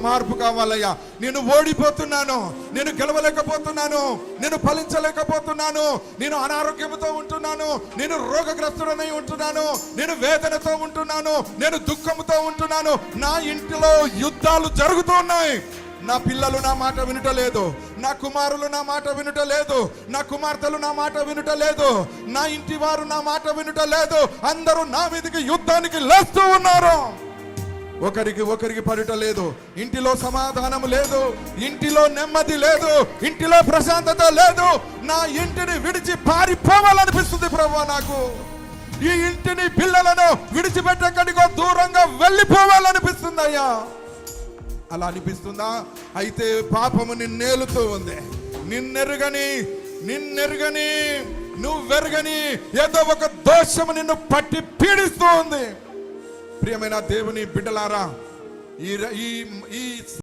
మార్పు కావాలయ్యా. నేను ఓడిపోతున్నాను, నేను గెలవలేకపోతున్నాను, నేను ఫలించలేకపోతున్నాను, నేను అనారోగ్యంతో ఉంటున్నాను, నేను రోగగ్రస్తుడనై ఉంటున్నాను, నేను వేదనతో ఉంటున్నాను, నేను దుఃఖంతో ఉంటున్నాను, నా ఇంటిలో యుద్ధాలు జరుగుతున్నాయి, నా పిల్లలు నా మాట వినుటలేదు, నా కుమారులు నా మాట వినుటలేదు, నా కుమార్తెలు నా మాట వినుటలేదు, నా ఇంటి వారు నా మాట వినుటలేదు, అందరూ నా మీదకి యుద్ధానికి లేస్తూ ఉన్నారు. ఒకరికి పడుట లేదు, ఇంటిలో సమాధానం లేదు, ఇంటిలో నెమ్మది లేదు, ఇంటిలో ప్రశాంతత లేదు. నా ఇంటిని విడిచి పారిపోవాలనిపిస్తుంది ప్రభువా. నాకు ఈ ఇంటిని పిల్లలను విడిచిపెట్టకడిగో దూరంగా వెళ్ళిపోవాలనిపిస్తుంది అయ్యా. అలా అనిపిస్తుందా? అయితే పాపము నిన్నేలుతూ ఉంది. నిన్నెరుగని నువ్వెరగని ఏదో ఒక దోషము నిన్ను పట్టి పీడిస్తూ ఉంది. ప్రియమైన దేవుని బిడ్డలారా, ఈ